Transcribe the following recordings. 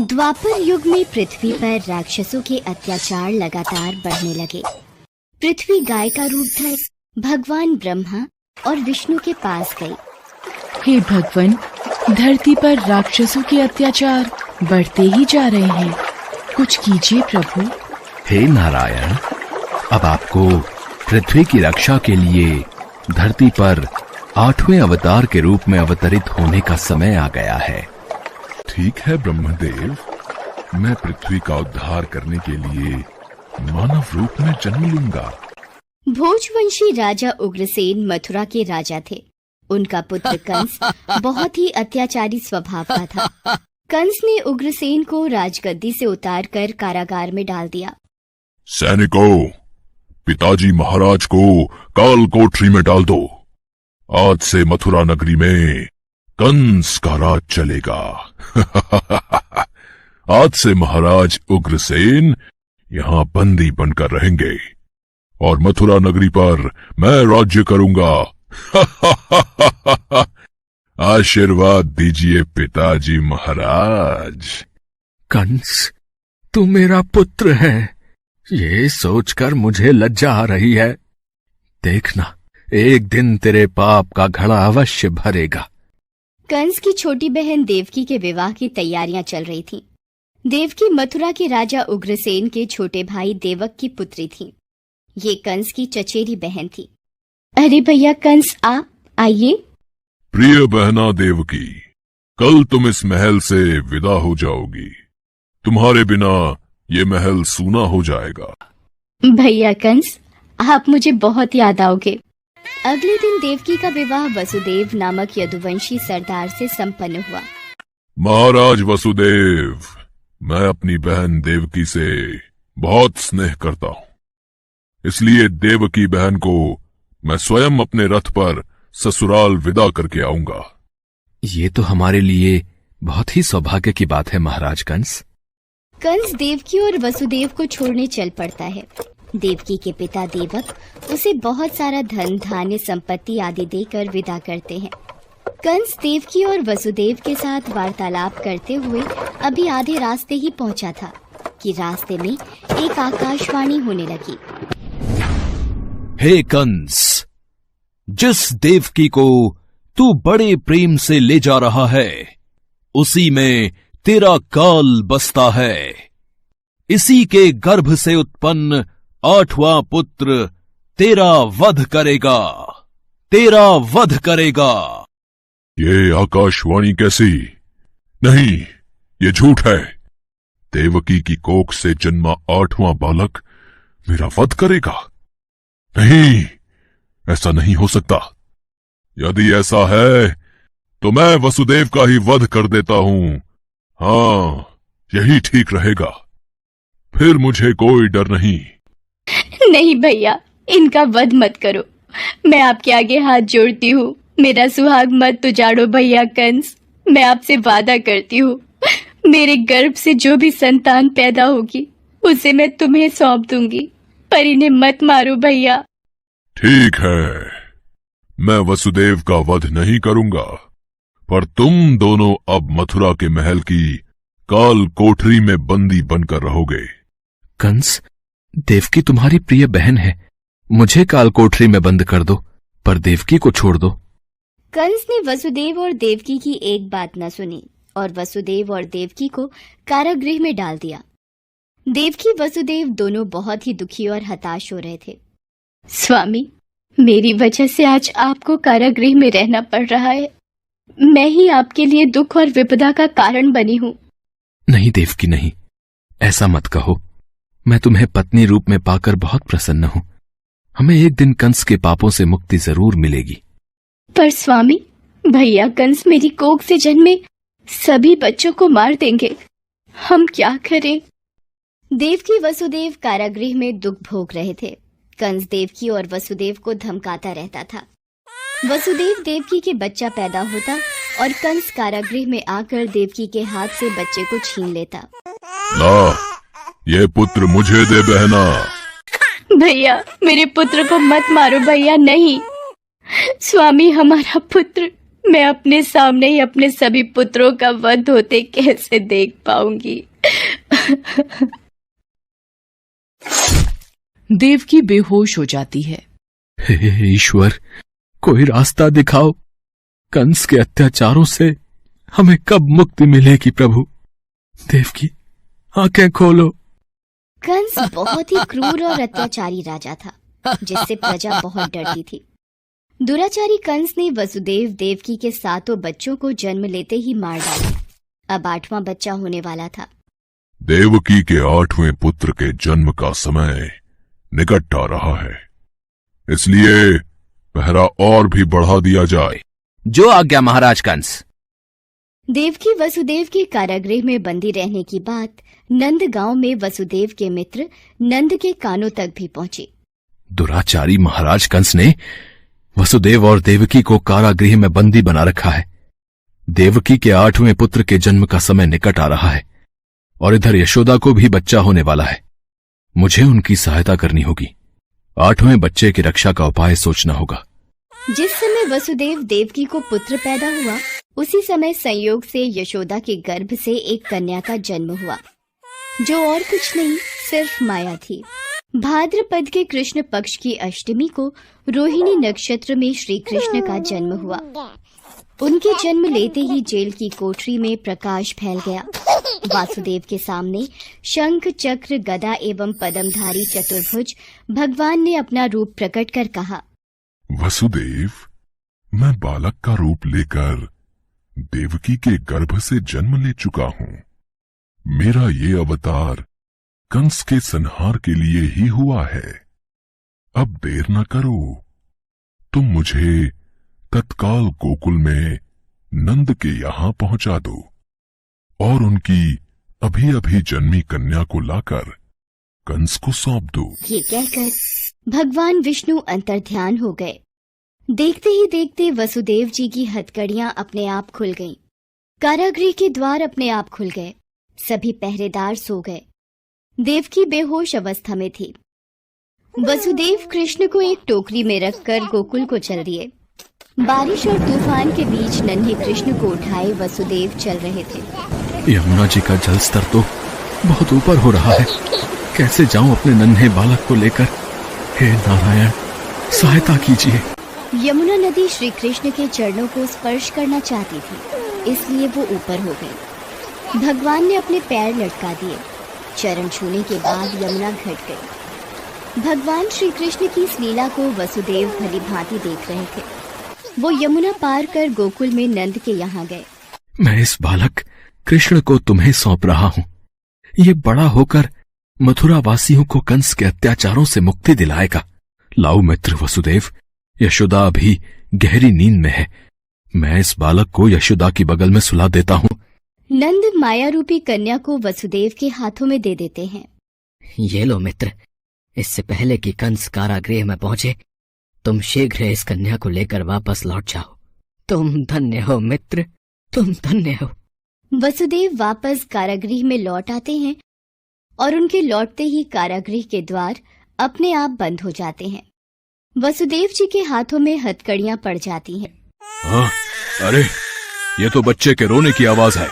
द्वापर युग में पृथ्वी पर राक्षसों के अत्याचार लगातार बढ़ने लगे। पृथ्वी गाय का रूप धर भगवान ब्रह्मा और विष्णु के पास गई। हे भगवान, धरती पर राक्षसों के अत्याचार बढ़ते ही जा रहे हैं, कुछ कीजिए प्रभु। हे नारायण, अब आपको पृथ्वी की रक्षा के लिए धरती पर 8वें अवतार के रूप में अवतरित होने का समय आ गया है। ठीक है ब्रह्मदेव, मैं पृथ्वी का उद्धार करने के लिए मानव रूप में जन्म लूंगा। भोजवंशी राजा उग्रसेन मथुरा के राजा थे। उनका पुत्र कंस बहुत ही अत्याचारी स्वभाव का था। कंस ने उग्रसेन को राजगद्दी से उतारकर कारागार में डाल दिया। सैनिकों, पिताजी महाराज को काल कोठरी में डाल दो। आज से मथुरा नगरी में कंस का राज चलेगा। आज से महाराज उग्रसेन यहाँ बंदी बनकर रहेंगे और मथुरा नगरी पर मैं राज्य करूंगा। आशीर्वाद दीजिए पिताजी महाराज। कंस, तू मेरा पुत्र है, ये सोचकर मुझे लज्जा आ रही है। देखना, एक दिन तेरे पाप का घड़ा अवश्य भरेगा। कंस की छोटी बहन देवकी के विवाह की तैयारियां चल रही थीं। देवकी मथुरा के राजा उग्रसेन के छोटे भाई देवक की पुत्री थी। ये कंस की चचेरी बहन थी। अरे भैया कंस, आप आइए। प्रिय बहना देवकी, कल तुम इस महल से विदा हो जाओगी। तुम्हारे बिना ये महल सूना हो जाएगा। भैया कंस, आप मुझे बहुत याद आओगे। अगले दिन देवकी का विवाह वसुदेव नामक यदुवंशी सरदार से संपन्न हुआ। महाराज वसुदेव, मैं अपनी बहन देवकी से बहुत स्नेह करता हूँ, इसलिए देवकी बहन को मैं स्वयं अपने रथ पर ससुराल विदा करके आऊंगा। ये तो हमारे लिए बहुत ही सौभाग्य की बात है महाराज कंस। कंस देवकी और वसुदेव को छोड़ने चल पड़ता है। देवकी के पिता देवक उसे बहुत सारा धन धान्य संपत्ति आदि देकर विदा करते हैं। कंस देवकी और वसुदेव के साथ वार्तालाप करते हुए अभी आधे रास्ते ही पहुंचा था कि रास्ते में एक आकाशवाणी होने लगी। हे कंस, जिस देवकी को तू बड़े प्रेम से ले जा रहा है, उसी में तेरा काल बसता है। इसी के गर्भ से उत्पन्न 8वां पुत्र तेरा वध करेगा, तेरा वध करेगा। ये आकाशवाणी कैसी? नहीं, ये झूठ है। देवकी की कोख से जन्मा 8वां बालक मेरा वध करेगा? नहीं, ऐसा नहीं हो सकता। यदि ऐसा है तो मैं वसुदेव का ही वध कर देता हूं। हाँ, यही ठीक रहेगा। फिर मुझे कोई डर नहीं। नहीं भैया, इनका वध मत करो। मैं आपके आगे हाथ जोड़ती हूँ। मेरा सुहाग मत उजाड़ो भैया कंस। मैं आपसे वादा करती हूँ, मेरे गर्भ से जो भी संतान पैदा होगी उसे मैं तुम्हें सौंप दूंगी, पर इन्हें मत मारो भैया। ठीक है, मैं वसुदेव का वध नहीं करूंगा, पर तुम दोनों अब मथुरा के महल की काल कोठरी में बंदी बनकर रहोगे। कंस, देवकी तुम्हारी प्रिय बहन है, मुझे काल कोठरी में बंद कर दो, पर देवकी को छोड़ दो। कंस ने वसुदेव और देवकी की एक बात न सुनी और वसुदेव और देवकी को कारागृह में डाल दिया। देवकी वसुदेव दोनों बहुत ही दुखी और हताश हो रहे थे। स्वामी, मेरी वजह से आज आपको कारागृह में रहना पड़ रहा है। मैं ही आपके लिए दुख और विपदा का कारण बनी हूँ। नहीं देवकी, नहीं, ऐसा मत कहो। मैं तुम्हें पत्नी रूप में पाकर बहुत प्रसन्न हूं। हमें एक दिन कंस के पापों से मुक्ति जरूर मिलेगी। पर स्वामी, भैया कंस मेरी कोख से जन्मे सभी बच्चों को मार देंगे। हम क्या करें? देवकी वसुदेव कारागृह में दुख भोग रहे थे। कंस देवकी और वसुदेव को धमकाता रहता था। वसुदेव देवकी के बच्चा पैदा होता और कंस कारागृह में आकर देवकी के हाथ से बच्चे को छीन लेता। ला, ये पुत्र मुझे दे बहना। भैया, मेरे पुत्र को मत मारो भैया। नहीं स्वामी, हमारा पुत्र मैं अपने सामने ही अपने सभी पुत्रों का वध होते कैसे देख पाऊंगी। देवकी बेहोश हो जाती है। हे ईश्वर, कोई रास्ता दिखाओ। कंस के अत्याचारों से हमें कब मुक्ति मिलेगी प्रभु। देवकी, आंखें खोलो। कंस बहुत ही क्रूर और अत्याचारी राजा था, जिससे प्रजा बहुत डरती थी। दुराचारी कंस ने वसुदेव देवकी के 7 बच्चों को जन्म लेते ही मार डाला। अब 8वां बच्चा होने वाला था। देवकी के 8वें पुत्र के जन्म का समय निकट आ रहा है, इसलिए पहरा और भी बढ़ा दिया जाए। जो आज्ञा महाराज कंस। देवकी वसुदेव के कारागृह में बंदी रहने की बात नंद गांव में वसुदेव के मित्र नंद के कानों तक भी पहुंची। दुराचारी महाराज कंस ने वसुदेव और देवकी को कारागृह में बंदी बना रखा है। देवकी के 8वें पुत्र के जन्म का समय निकट आ रहा है और इधर यशोदा को भी बच्चा होने वाला है। मुझे उनकी सहायता करनी होगी। 8वें बच्चे की रक्षा का उपाय सोचना होगा। जिस समय वसुदेव देवकी को पुत्र पैदा हुआ, उसी समय संयोग से यशोदा के गर्भ से एक कन्या का जन्म हुआ, जो और कुछ नहीं सिर्फ माया थी। भाद्रपद के कृष्ण पक्ष की अष्टमी को रोहिणी नक्षत्र में श्री कृष्ण का जन्म हुआ। उनके जन्म लेते ही जेल की कोठरी में प्रकाश फैल गया। वासुदेव के सामने शंख चक्र गदा एवं पद्मधारी चतुर्भुज भगवान ने अपना रूप प्रकट कर कहा, वसुदेव, मैं बालक का रूप लेकर देवकी के गर्भ से जन्म ले चुका हूं। मेरा ये अवतार कंस के संहार के लिए ही हुआ है। अब देर न करो, तुम मुझे तत्काल गोकुल में नंद के यहां पहुंचा दो और उनकी अभी अभी जन्मी कन्या को लाकर कंस को सौंप दो। ये कहकर भगवान विष्णु अंतर्ध्यान हो गए। देखते ही देखते वसुदेव जी की हथकड़ियां अपने आप खुल गईं। कारागृह के द्वार अपने आप खुल गए। सभी पहरेदार सो गए। देवकी बेहोश अवस्था में थी। वसुदेव कृष्ण को एक टोकरी में रखकर गोकुल को चल दिए। बारिश और तूफान के बीच नन्हे कृष्ण को उठाए वसुदेव चल रहे थे। यमुना जी का जल स्तर तो बहुत ऊपर हो रहा है। कैसे जाऊं अपने नन्हे बालक को लेकर। हे नारायण, सहायता कीजिए। यमुना नदी श्री कृष्ण के चरणों को स्पर्श करना चाहती थी, इसलिए वो ऊपर हो गई। भगवान ने अपने पैर लटका दिए। चरण छूने के बाद यमुना घट गई। भगवान श्री कृष्ण की इस लीला को वसुदेव भली भांति देख रहे थे। वो यमुना पार कर गोकुल में नंद के यहाँ गए। मैं इस बालक कृष्ण को तुम्हें सौंप रहा हूं। ये बड़ा होकर मथुरा वासियों को कंस के अत्याचारों से मुक्ति दिलाएगा। लाओ मित्र वसुदेव, यशोदा अभी गहरी नींद में है। मैं इस बालक को यशोदा की बगल में सुला देता हूं। नंद माया रूपी कन्या को वसुदेव के हाथों में दे देते हैं। ये लो मित्र, इससे पहले कि कंस कारागृह में पहुंचे, तुम शीघ्र इस कन्या को लेकर वापस लौट जाओ। तुम धन्य हो मित्र, तुम धन्य हो। वसुदेव वापस कारागृह में लौट आते हैं और उनके लौटते ही कारागृह के द्वार अपने आप बंद हो जाते हैं। वसुदेव जी के हाथों में हथकड़ियां पड़ जाती हैं। हाँ, अरे ये तो बच्चे के रोने की आवाज है।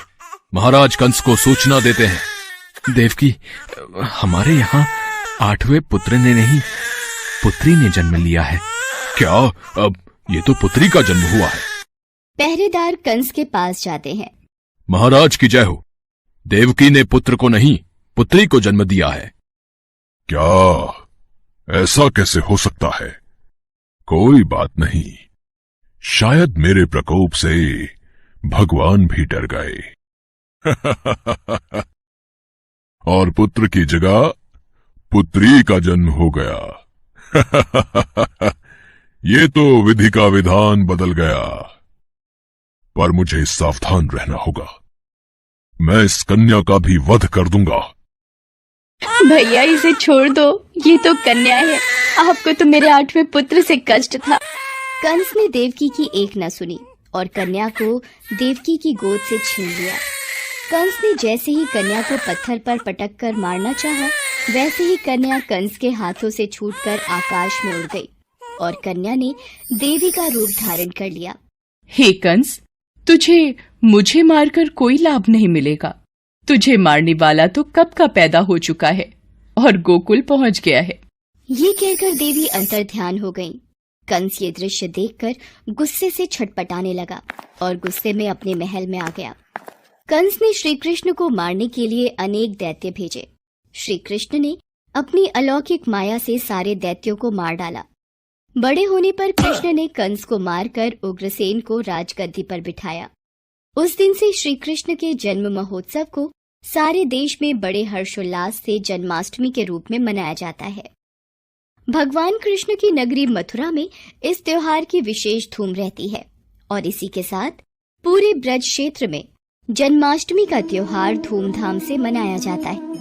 महाराज कंस को सूचना देते हैं। देवकी, हमारे यहाँ 8वें पुत्र ने नहीं, पुत्री ने जन्म लिया है। क्या? अब ये तो पुत्री का जन्म हुआ है। पहरेदार कंस के पास जाते हैं। महाराज की जय हो। देवकी ने पुत्र को नहीं, पुत्री को जन्म दिया है। क्या? ऐसा कैसे हो सकता है? कोई बात नहीं, शायद मेरे प्रकोप से भगवान भी डर गए और पुत्र की जगह पुत्री का जन्म हो गया। ये तो विधि का विधान बदल गया, पर मुझे सावधान रहना होगा। मैं इस कन्या का भी वध कर दूंगा। भैया इसे छोड़ दो, ये तो कन्या है। आपको तो मेरे 8वें पुत्र से कष्ट था। कंस ने देवकी की एक न सुनी और कन्या को देवकी की गोद से छीन लिया। कंस ने जैसे ही कन्या को पत्थर पर पटक कर मारना चाहा, वैसे ही कन्या कंस के हाथों से छूटकर आकाश में उड़ गई और कन्या ने देवी का रूप धारण कर लिया। हे कंस, तुझे मुझे मारकर कोई लाभ नहीं मिलेगा। तुझे मारने वाला तो कब का पैदा हो चुका है और गोकुल पहुंच गया है। ये कहकर देवी अंतर्ध्यान हो गईं। कंस ये दृश्य देखकर गुस्से से छटपटाने लगा और गुस्से में अपने महल में आ गया। कंस ने श्री कृष्ण को मारने के लिए अनेक दैत्य भेजे। श्री कृष्ण ने अपनी अलौकिक माया से सारे दैत्यों को मार डाला। बड़े होने पर कृष्ण ने कंस को मारकर उग्रसेन को राजगद्दी पर बिठाया। उस दिन से श्री कृष्ण के जन्म महोत्सव को सारे देश में बड़े हर्षोल्लास से जन्माष्टमी के रूप में मनाया जाता है। भगवान कृष्ण की नगरी मथुरा में इस त्योहार की विशेष धूम रहती है और इसी के साथ पूरे ब्रज क्षेत्र में जन्माष्टमी का त्योहार धूमधाम से मनाया जाता है।